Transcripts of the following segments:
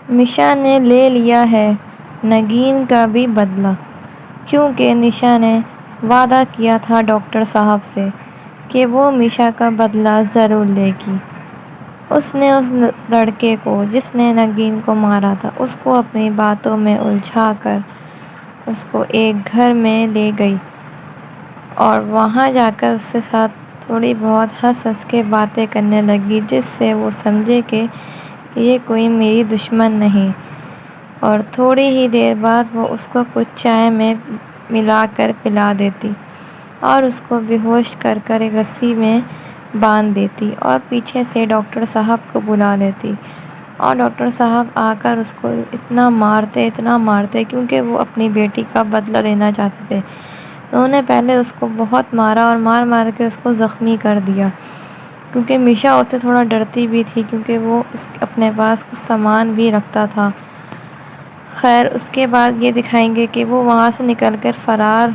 میشا نے لے لیا ہے نگین کا بھی بدلہ، کیونکہ نشا نے وعدہ کیا تھا ڈاکٹر صاحب سے کہ وہ میشا کا بدلہ ضرور لے گی۔ اس نے اس لڑکے کو جس نے نگین کو مارا تھا اس کو اپنی باتوں میں الجھا کر اس کو ایک گھر میں لے گئی اور وہاں جا کر اس کے ساتھ تھوڑی بہت ہنس ہنس کے باتیں کرنے لگی، جس سے وہ سمجھے کہ یہ کوئی میری دشمن نہیں، اور تھوڑی ہی دیر بعد وہ اس کو کچھ چائے میں ملا کر پلا دیتی اور اس کو بے ہوش کر کر ایک رسی میں باندھ دیتی اور پیچھے سے ڈاکٹر صاحب کو بلا لیتی، اور ڈاکٹر صاحب آ کر اس کو اتنا مارتے کیونکہ وہ اپنی بیٹی کا بدلہ لینا چاہتے تھے۔ انہوں نے پہلے اس کو بہت مارا اور مار کے اس کو زخمی کر دیا، کیونکہ میشا اس سے تھوڑا ڈرتی بھی تھی کیونکہ وہ اپنے پاس کچھ سامان بھی رکھتا تھا۔ خیر اس کے بعد یہ دکھائیں گے کہ وہ وہاں سے نکل کر فرار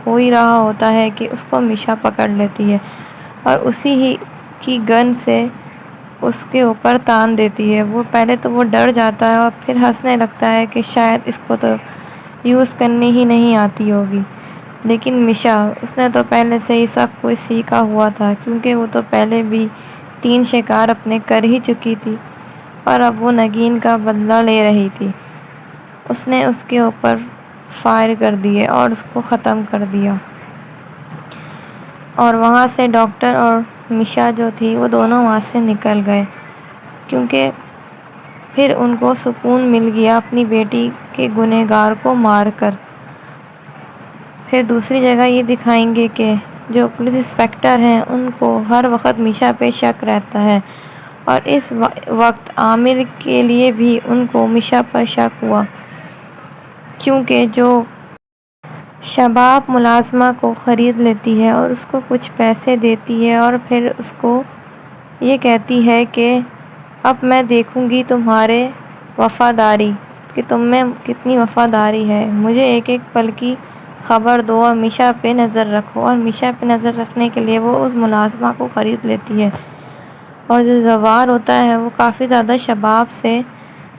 ہو ہی رہا ہوتا ہے کہ اس کو میشا پکڑ لیتی ہے اور اسی ہی کی گن سے اس کے اوپر تان دیتی ہے۔ وہ پہلے تو وہ ڈر جاتا ہے اور پھر ہنسنے لگتا ہے کہ شاید اس کو تو یوز کرنی ہی نہیں آتی ہوگی، لیکن میشا اس نے تو پہلے سے ہی سب کچھ سیکھا ہوا تھا کیونکہ وہ تو پہلے بھی 3 شکار اپنے کر ہی چکی تھی اور اب وہ نگین کا بدلہ لے رہی تھی۔ اس نے اس کے اوپر فائر کر دیے اور اس کو ختم کر دیا، اور وہاں سے ڈاکٹر اور میشا جو تھی وہ دونوں وہاں سے نکل گئے کیونکہ پھر ان کو سکون مل گیا اپنی بیٹی کے گنہگار کو مار کر۔ پھر دوسری جگہ یہ دکھائیں گے کہ جو پولیس انسپکٹر ہیں ان کو ہر وقت میشا پہ شک رہتا ہے، اور اس وقت عامر کے لیے بھی ان کو میشا پر شک ہوا کیونکہ جو شباب ملازمہ کو خرید لیتی ہے اور اس کو کچھ پیسے دیتی ہے اور پھر اس کو یہ کہتی ہے کہ اب میں دیکھوں گی تمہارے وفاداری کہ تم میں کتنی وفاداری ہے، مجھے ایک ایک پل کی خبر دو اور میشا پہ نظر رکھو، اور میشا پہ نظر رکھنے کے لیے وہ اس ملازمہ کو خرید لیتی ہے، اور جو زوار ہوتا ہے وہ کافی زیادہ شباب سے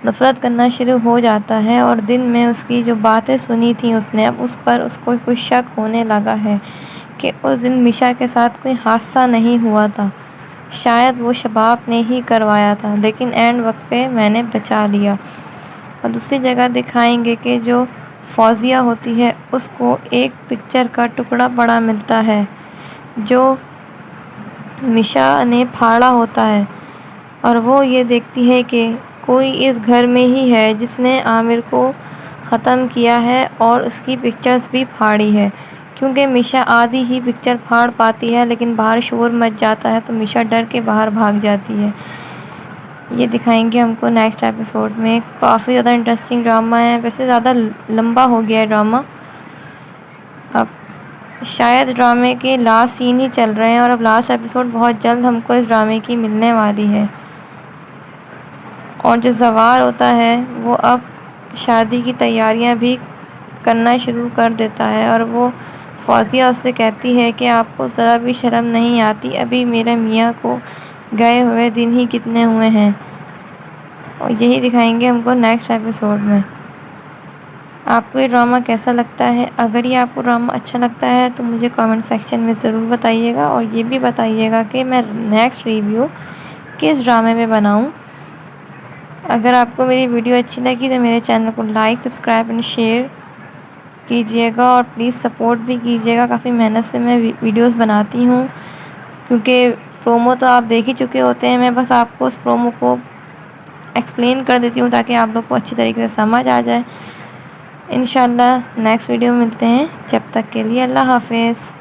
نفرت کرنا شروع ہو جاتا ہے، اور دن میں اس کی جو باتیں سنی تھیں اس نے اب اس پر اس کو کوئی شک ہونے لگا ہے کہ اس دن میشا کے ساتھ کوئی حادثہ نہیں ہوا تھا، شاید وہ شباب نے ہی کروایا تھا، لیکن اینڈ وقت پہ میں نے بچا لیا۔ اور دوسری جگہ دکھائیں گے کہ جو فوزیہ ہوتی ہے اس کو ایک پکچر کا ٹکڑا پڑا ملتا ہے جو میشا نے پھاڑا ہوتا ہے، اور وہ یہ دیکھتی ہے کہ کوئی اس گھر میں ہی ہے جس نے عامر کو ختم کیا ہے اور اس کی پکچرز بھی پھاڑی ہے، کیونکہ میشا آدھی ہی پکچر پھاڑ پاتی ہے لیکن باہر شور مچ جاتا ہے تو میشا ڈر کے باہر بھاگ جاتی ہے۔ یہ دکھائیں گے ہم کو نیکسٹ ایپیسوڈ میں۔ کافی زیادہ انٹرسٹنگ ڈرامہ ہے، ویسے زیادہ لمبا ہو گیا ہے ڈرامہ، اب شاید ڈرامے کے لاسٹ سین ہی چل رہے ہیں اور اب لاسٹ ایپیسوڈ بہت جلد ہم کو اس ڈرامے کی ملنے والی ہے، اور جو زوار ہوتا ہے وہ اب شادی کی تیاریاں بھی کرنا شروع کر دیتا ہے، اور وہ فوزیہ اس سے کہتی ہے کہ آپ کو ذرا بھی شرم نہیں آتی، ابھی میرے میاں کو گئے ہوئے دن ہی کتنے ہوئے ہیں، اور یہی دکھائیں گے ہم کو نیکسٹ ایپیسوڈ میں۔ آپ کو یہ ڈرامہ کیسا لگتا ہے؟ اگر یہ آپ کو ڈرامہ اچھا لگتا ہے تو مجھے کامنٹ سیکشن میں ضرور بتائیے گا، اور یہ بھی بتائیے گا کہ میں نیکسٹ ریویو کس ڈرامے میں بناؤں۔ اگر آپ کو میری ویڈیو اچھی لگی تو میرے چینل کو لائک، سبسکرائب اینڈ شیئر کیجیے گا، اور پلیز سپورٹ بھی کیجیے گا۔ کافی محنت سے میں ویڈیوز بناتی ہوں کیونکہ پرومو تو آپ دیکھ ہی چکے ہوتے ہیں، میں بس آپ کو اس پرومو کو ایکسپلین کر دیتی ہوں تاکہ آپ لوگ کو اچھی طریقے سے سمجھ آ جائے۔ انشاءاللہ نیکسٹ ویڈیو میں ملتے ہیں، جب تک کے لیے اللہ حافظ۔